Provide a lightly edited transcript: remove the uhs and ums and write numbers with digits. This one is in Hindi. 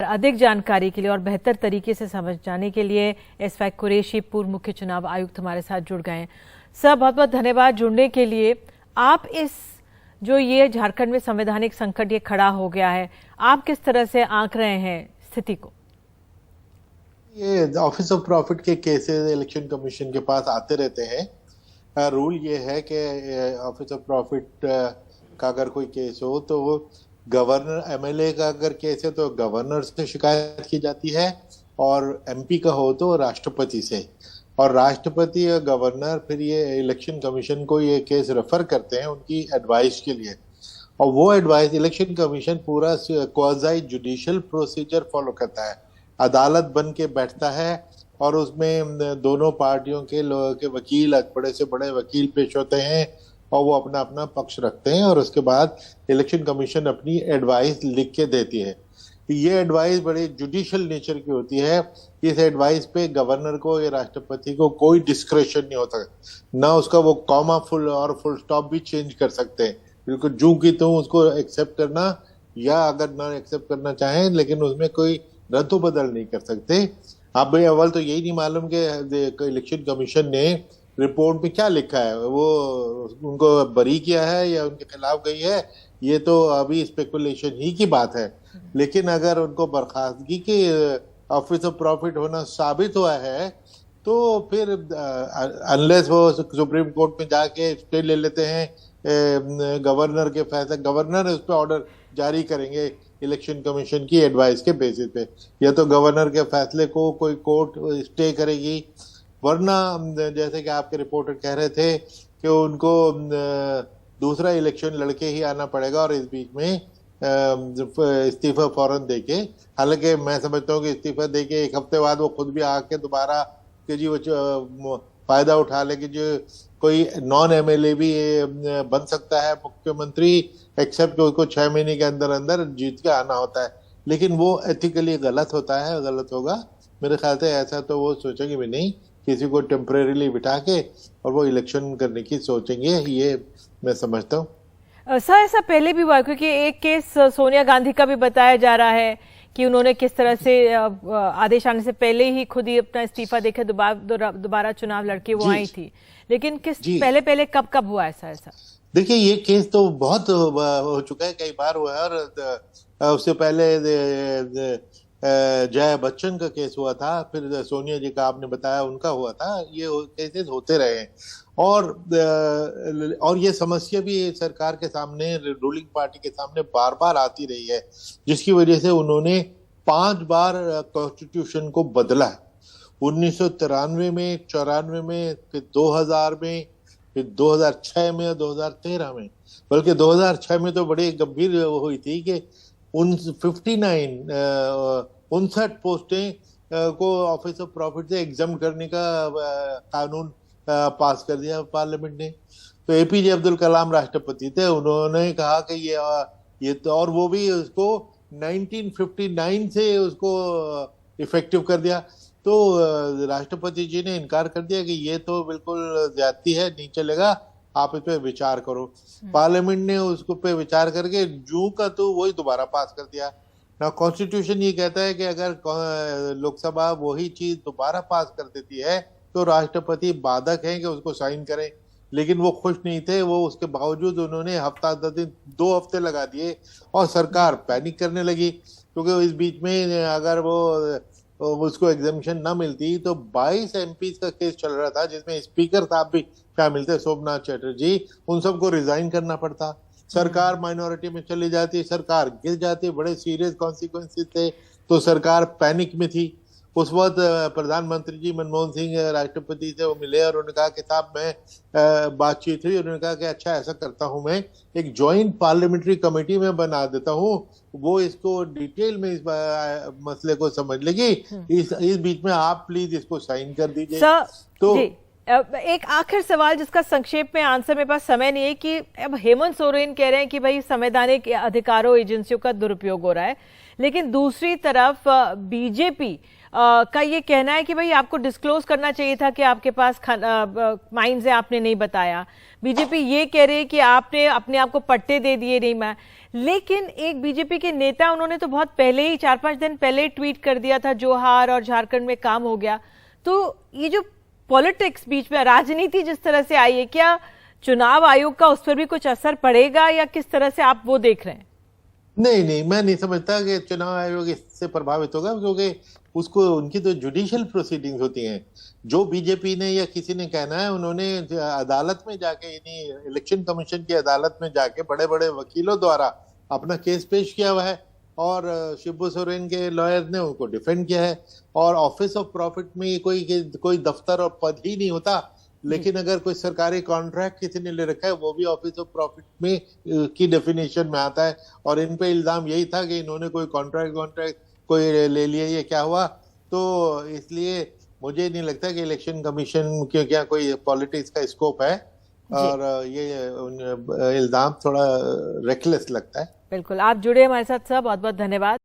अधिक जानकारी के लिए और बेहतर तरीके से समझ जाने के लिए एसफाक कुरैशी, पूर्व मुख्य चुनाव आयुक्त, हमारे साथ जुड़ गए हैं। सर, बहुत बहुत धन्यवाद जुड़ने के लिए। आप इस जो ये झारखंड में संवैधानिक संकट ये खड़ा हो गया है, आप किस तरह से आंक रहे हैं स्थिति को? ये ऑफिस ऑफ प्रॉफिट के केसेस इलेक्शन कमीशन के पास आते रहते हैं। रूल ये है कि ऑफिस ऑफ प्रॉफिट का अगर कोई केस हो तो वो गवर्नर, एमएलए का अगर केस है तो गवर्नर से शिकायत की जाती है, और एमपी का हो तो राष्ट्रपति से, और राष्ट्रपति या गवर्नर फिर ये इलेक्शन कमीशन को ये केस रेफर करते हैं उनकी एडवाइस के लिए। और वो एडवाइस इलेक्शन कमीशन पूरा क्वाज़ी जुडिशियल प्रोसीजर फॉलो करता है, अदालत बन के बैठता है, और उसमें दोनों पार्टियों के वकील, बड़े से बड़े वकील पेश होते हैं, और वो अपना अपना पक्ष रखते हैं, और उसके बाद इलेक्शन कमीशन अपनी एडवाइस लिख के देती है। ये एडवाइस बड़ी जुडिशियल नेचर की होती है। इस एडवाइस पे गवर्नर को या राष्ट्रपति को कोई डिस्क्रेशन नहीं होता, ना उसका वो कॉमा फुल और फुल स्टॉप भी चेंज कर सकते हैं। बिल्कुल जूं की त्यों उसको एक्सेप्ट करना, या अगर ना एक्सेप्ट करना चाहें लेकिन उसमें कोई रद्द बदल नहीं कर सकते। आप भाई अव्वल तो यही नहीं मालूम कि इलेक्शन कमीशन ने रिपोर्ट में क्या लिखा है, वो उनको बरी किया है या उनके खिलाफ गई है, ये तो अभी स्पेकुलेशन ही की बात है। लेकिन अगर उनको बर्खास्तगी की ऑफिस ऑफ प्रॉफिट होना साबित हुआ है तो फिर अनलेस वो सुप्रीम कोर्ट में जाके स्टे ले लेते हैं गवर्नर के फैसले, गवर्नर उस पर ऑर्डर जारी करेंगे इलेक्शन कमीशन की एडवाइस के बेसिस पे, या तो गवर्नर के फैसले को कोई कोर्ट स्टे करेगी, वरना जैसे कि आपके रिपोर्टर कह रहे थे कि उनको दूसरा इलेक्शन लड़के ही आना पड़ेगा, और इस बीच में इस्तीफा फौरन देके, हालांकि मैं समझता हूँ कि इस्तीफा देके एक हफ्ते बाद वो खुद भी आके दोबारा कि जी वो फायदा उठा ले कि जो कोई नॉन एमएलए भी बन सकता है मुख्यमंत्री, एक्सेप्ट उसको 6 महीने के अंदर अंदर जीत के आना होता है। लेकिन वो एथिकली गलत होता है, गलत होगा मेरे ख्याल से। ऐसा तो वो सोचेंगे भी नहीं, किसी को टेम्परेरीली बिठा के और वो इलेक्शन करने की सोचेंगे, ये मैं समझता हूँ। सर, ऐसा पहले भी हुआ, क्योंकि एक केस सोनिया गांधी का भी बताया जा रहा है कि उन्होंने किस तरह से आदेश आने से पहले ही खुद ही अपना इस्तीफा देकर दोबारा चुनाव लड़के वो आई थी। लेकिन किस पहले कब हुआ ऐसा? देखिए, ये केस तो बहुत हो चुका है, कई बार हुआ है, और उससे पहले जया बच्चन का केस हुआ था, फिर सोनिया जी का आपने बताया उनका हुआ था। ये केसेस होते रहे हैं, और ये समस्या भी सरकार के सामने, रूलिंग पार्टी के सामने बार बार आती रही है, जिसकी वजह से उन्होंने 5 बार कॉन्स्टिट्यूशन को बदला है। 1993 में, 94 में, फिर 2000 में, फिर 2006 में और 2013 में। बल्कि 2006 में तो बड़ी गंभीर हुई थी कि 59 पोस्टें को ऑफिस ऑफ प्रॉफिट से एग्जाम करने का कानून पास कर दिया पार्लियामेंट ने। तो एपीजे अब्दुल कलाम राष्ट्रपति थे, उन्होंने कहा कि ये तो, और वो भी उसको 1959 से उसको इफेक्टिव कर दिया। तो राष्ट्रपति जी ने इनकार कर दिया कि ये तो बिल्कुल ज्यादती है, नहीं चलेगा, आप इस पे विचार करो। पार्लियामेंट ने उसको पे विचार करके जू का तो वही दोबारा पास कर दिया ना। कॉन्स्टिट्यूशन ये कहता है कि अगर लोकसभा वही चीज दोबारा पास कर देती है तो राष्ट्रपति बाधक है कि उसको साइन करें। लेकिन वो खुश नहीं थे, वो उसके बावजूद उन्होंने हफ्ता 10 दिन 2 हफ्ते लगा दिए, और सरकार पैनिक करने लगी, क्योंकि इस बीच में अगर वो उसको एग्जामिशन ना मिलती तो 22 एमपी का केस चल रहा था, जिसमें स्पीकर साहब भी शामिल थे, सोमनाथ चटर्जी, उन सबको रिजाइन करना पड़ता। सरकार माइनॉरिटी में चली जाती, सरकार गिर जाती, बड़े सीरियस कॉन्सिक्वेंसेस थे, तो सरकार पैनिक में थी। उस वक्त प्रधानमंत्री जी मनमोहन सिंह राष्ट्रपति से वो मिले, और उन्होंने कहा कि साहब, मैं बातचीत हुई, उन्होंने कहा कि अच्छा ऐसा करता हूं, मैं एक ज्वाइंट पार्लियामेंट्री कमेटी में बना देता हूं, वो इसको डिटेल में इस मसले को समझ लेगी। इस बीच में आप प्लीज इसको साइन कर दीजिए। तो एक आखिर सवाल जिसका संक्षेप में आंसर मेरे पास समय नहीं है, कि अब हेमंत सोरेन कह रहे हैं कि भाई संवैधानिक अधिकारों, एजेंसियों का दुरुपयोग हो रहा है, लेकिन दूसरी तरफ बीजेपी का ये कहना है कि भाई आपको डिस्क्लोज करना चाहिए था कि आपके पास माइंस है, आपने नहीं बताया। बीजेपी ये कह रही है कि आपने अपने आप को पट्टे दे दिए नहीं। मैं लेकिन एक बीजेपी के नेता, उन्होंने तो बहुत पहले ही 4-5 दिन पहले ट्वीट कर दिया था जोहार और झारखंड में काम हो गया। तो ये जो पॉलिटिक्स बीच में राजनीति जिस तरह से आई है, क्या चुनाव आयोग का उस पर भी कुछ असर पड़ेगा या किस तरह से आप वो देख रहे हैं? नहीं, मैं नहीं समझता कि चुनाव आयोग इससे प्रभावित होगा, क्योंकि उसको उनकी तो जुडिशियल प्रोसीडिंग्स होती हैं। जो बीजेपी ने या किसी ने कहना है, उन्होंने अदालत में जाके, यानी इलेक्शन कमीशन की अदालत में जाके बड़े बड़े वकीलों द्वारा अपना केस पेश किया हुआ है, और शिबू सोरेन के लॉयर ने उनको डिफेंड किया है। और ऑफिस ऑफ प्रॉफिट में कोई दफ्तर और पद ही नहीं होता, लेकिन अगर कोई सरकारी कॉन्ट्रैक्ट किसी ने ले रखा है, वो भी ऑफिस ऑफ प्रॉफिट में की डेफिनेशन में आता है। और इन पे इल्जाम यही था कि इन्होंने कोई कॉन्ट्रैक्ट कोई ले लिया, ये क्या हुआ। तो इसलिए मुझे नहीं लगता कि इलेक्शन कमीशन के क्या कोई पॉलिटिक्स का स्कोप है, और ये इल्जाम थोड़ा रेकलेस लगता है। बिल्कुल, आप जुड़े हमारे साथ, सब बहुत बहुत धन्यवाद।